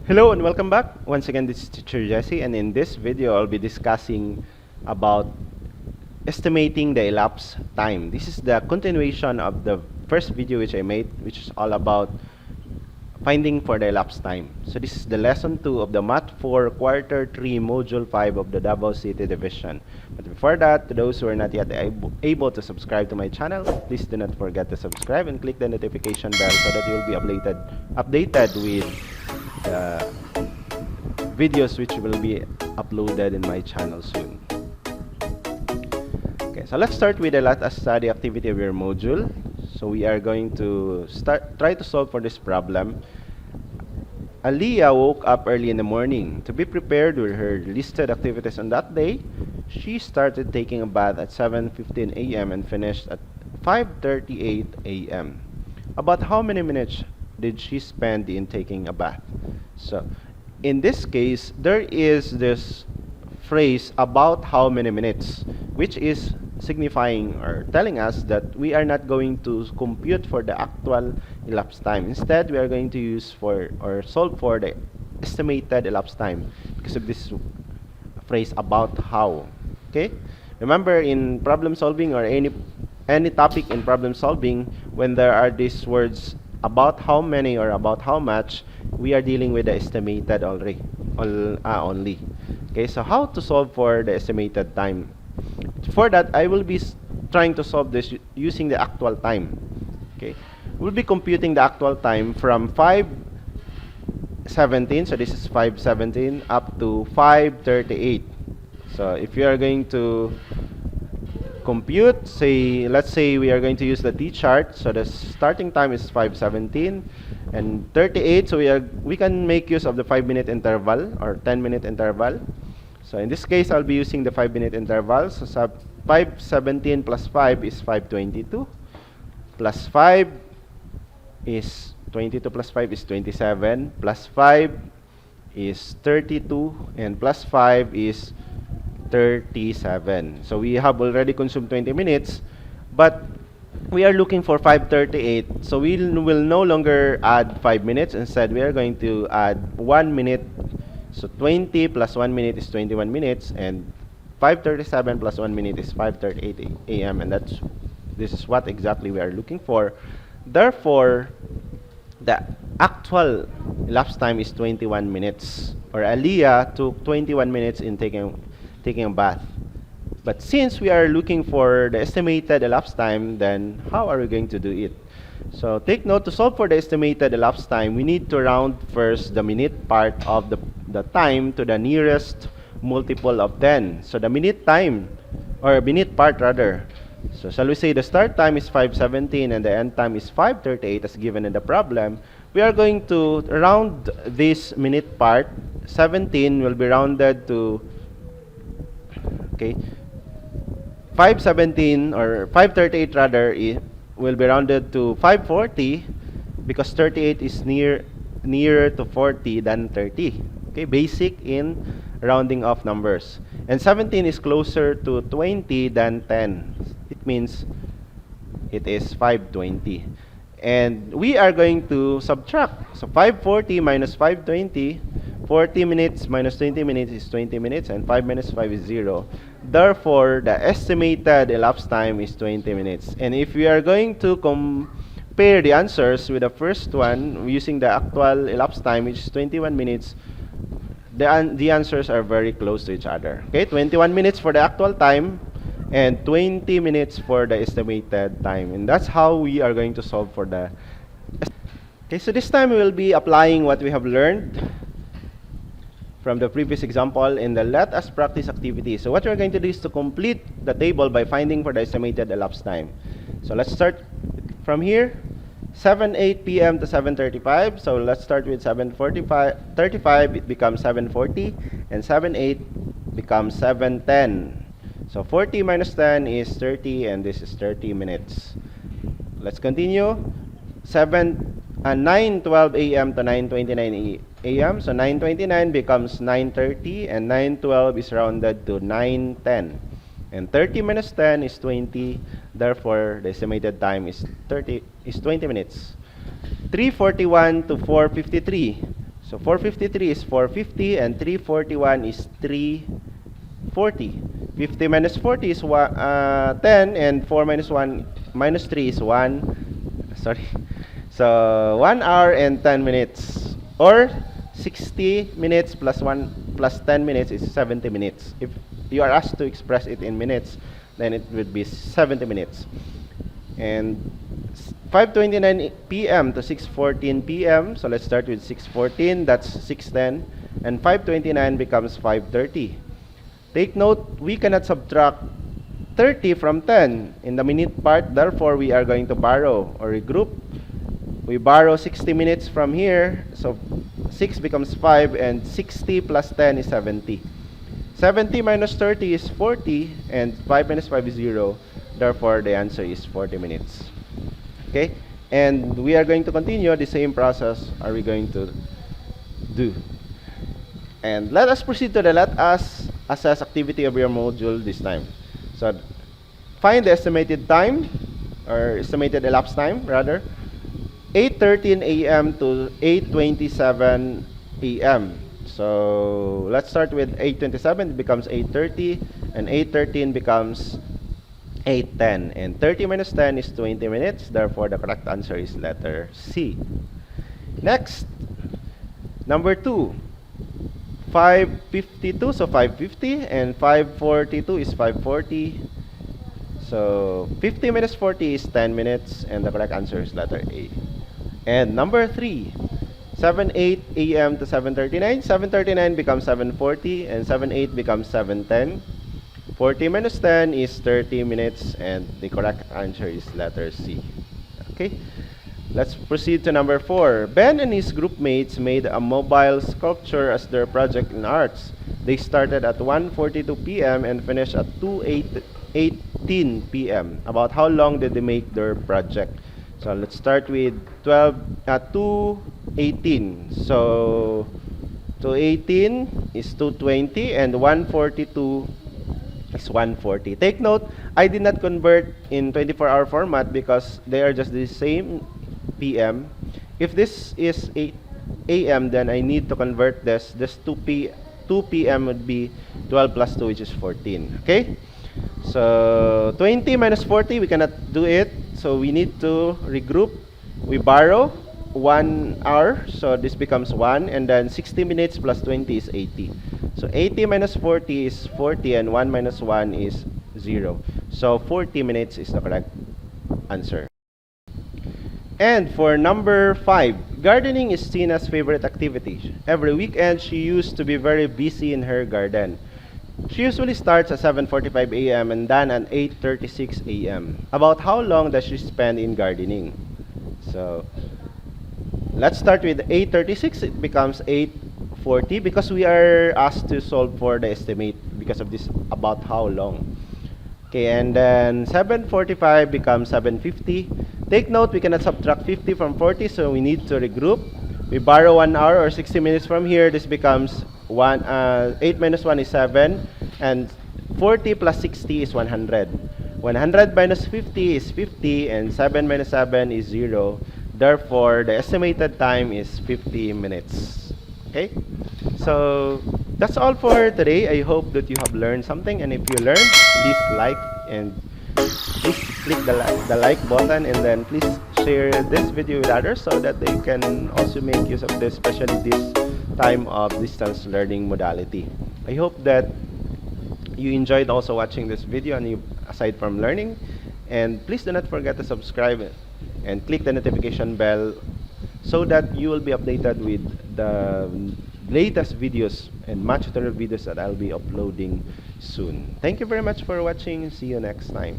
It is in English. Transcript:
Hello and welcome back. Once again, this is Teacher Jesse, and in this video, I'll be discussing about estimating the elapsed time. This is the continuation of the first video which I made, which is all about finding for the elapsed time. So this is the lesson 2 of the Math 4 Quarter 3 Module 5 of the Davao City Division. But before that, to those who are not yet able to subscribe to my channel, please do not forget to subscribe and click the notification bell so that you will be updated with the videos which will be uploaded in my channel soon. Okay, so let's start with the let us study activity of your module. So we are going to try to solve for this problem. Aliyah woke up early in the morning. To be prepared with her listed activities on that day, she started taking a bath at 7:15 a.m. and finished at 5:38 a.m. About how many minutes did she spend in taking a bath? So in this case, there is this phrase about how many minutes, which is signifying or telling us that we are not going to compute for the actual elapsed time. Instead, we are going to use for or solve for the estimated elapsed time because of this phrase about how. Okay? Remember, in problem solving or any topic in problem solving, when there are these words about how many or about how much, we are dealing with the estimated only. Okay, so how to solve for the estimated time? For that, I will be trying to solve this using the actual time. Okay, we'll be computing the actual time from 5:17, so this is 5:17 up to 5:38. So if you are going to compute, let's say we are going to use the t-chart, so the starting time is 5:17 and 38, so we can make use of the 5-minute interval or 10-minute interval. So in this case, I'll be using the 5-minute interval. So 5:17 plus 5 is 5:22, plus 5 is 22, plus 5 is 27, plus 5 is 32, and plus 5 is 37. So we have already consumed 20 minutes, but we are looking for 5:38. So we will no longer add 5 minutes. Instead, we are going to add 1 minute. So 20 plus 1 minute is 21 minutes, and 5:37 plus 1 minute is 5:38 a.m. And this is what exactly we are looking for. Therefore, the actual elapsed time is 21 minutes, or Aliyah took 21 minutes in taking a bath. But since we are looking for the estimated elapsed time, then how are we going to do it? So take note, to solve for the estimated elapsed time, we need to round first the minute part of the time to the nearest multiple of 10. So the minute time, or minute part rather. So shall we say the start time is 5:17 and the end time is 5:38 as given in the problem. We are going to round this minute part. 17 will be rounded to 5:17 or 5:38 rather will be rounded to 5:40 because 38 is nearer to 40 than 30. Okay, basic in rounding off numbers. And 17 is closer to 20 than 10. It means it is 5:20. And we are going to subtract. So 5:40 minus 5:20, 40 minutes minus 20 minutes is 20 minutes, and 5 minus 5 is 0. Therefore, the estimated elapsed time is 20 minutes. And if we are going to compare the answers with the first one using the actual elapsed time, which is 21 minutes, the answers are very close to each other. Okay, 21 minutes for the actual time and 20 minutes for the estimated time. And that's how we are going to solve for the. Okay, so this time we will be applying what we have learned from the previous example in the let us practice activity. So what we're going to do is to complete the table by finding for the estimated elapsed time. So let's start from here. 7:08 p.m. to 7:35. So let's start with 7:35. It becomes 7:40, and 7:08 becomes 7:10. So 40 minus 10 is 30, and this is 30 minutes. Let's continue. 9:12 a.m. to 9:29 a.m. So 9:29 becomes 9:30, and 9:12 is rounded to 9:10. And 30 minus 10 is 20. Therefore, the estimated time is 20 minutes. 3:41 to 4:53. So 453 is 450 and 341 is 340. 50 minus 40 is 10 and 4 minus 1 minus 3 is 1. Sorry. So 1 hour and 10 minutes, or 60 minutes plus 1 plus 10 minutes is 70 minutes. If you are asked to express it in minutes, then it would be 70 minutes. And 5:29 p.m. to 6:14 p.m. So let's start with 6:14. That's 6:10, and 5:29 becomes 5:30. Take note, we cannot subtract 30 from 10 in the minute part. Therefore, we are going to borrow or regroup. We borrow 60 minutes from here. So 6 becomes 5, and 60 plus 10 is 70. 70 minus 30 is 40, and 5 minus 5 is 0. Therefore, the answer is 40 minutes. Okay? And we are going to continue the same process are we going to do. And let us proceed to the let us assess activity of your module this time. So, find the estimated time, or estimated elapsed time, rather. 8:13 a.m. to 8:27 a.m. So, let's start with 8:27. It becomes 8:30, and 8:13 becomes 8:10, and 30 minus 10 is 20 minutes. Therefore, the correct answer is letter C. Next, number 2, 5:52, so 5:50, and 5:42 is 5:40. So 50 minus 40 is 10 minutes, and the correct answer is letter A. And number 3, 7:08 a.m. to 7:39. 7:39 becomes 7:40, and 7:08 becomes 7:10. 40 minus 10 is 30 minutes, and the correct answer is letter C. Okay, let's proceed to number 4. Ben and his group mates made a mobile sculpture as their project in arts. They started at 1:42 p.m. and finished at 2:18 p.m. About how long did they make their project? So let's start with 2:18. So 2:18 is 2:20, and 1:42 is 1:40. Take note, I did not convert in 24-hour format because they are just the same PM. If this is 8 a.m., then I need to convert this. This 2 p.m. would be 12 plus 2, which is 14. Okay? So 20 minus 40, we cannot do it. So we need to regroup. We borrow 1 hour, so this becomes 1, and then 60 minutes plus 20 is 80. So 80 minus 40 is 40, and 1 minus 1 is 0. So 40 minutes is the correct answer. And for number 5, gardening is Tina's favorite activity. Every weekend, she used to be very busy in her garden. She usually starts at 7:45 a.m. and done at 8:36 a.m. About how long does she spend in gardening? So let's start with 8:36. It becomes 8:40 because we are asked to solve for the estimate because of this about how long. Okay, and then 7:45 becomes 7:50. Take note, we cannot subtract 50 from 40, so we need to regroup. We borrow 1 hour or 60 minutes from here. This becomes 8 minus 1 is 7, and 40 plus 60 is 100. 100 minus 50 is 50, and 7 minus 7 is 0. Therefore, the estimated time is 50 minutes. Okay? So, that's all for today. I hope that you have learned something, and if you learned, please like, and please click the like button, and then please share this video with others so that they can also make use of this, especially this time of distance learning modality. I hope that you enjoyed also watching this video, and aside from learning, and please do not forget to subscribe and click the notification bell so that you will be updated with the latest videos and match tutorial videos that I'll be uploading soon. Thank you very much for watching. See you next time.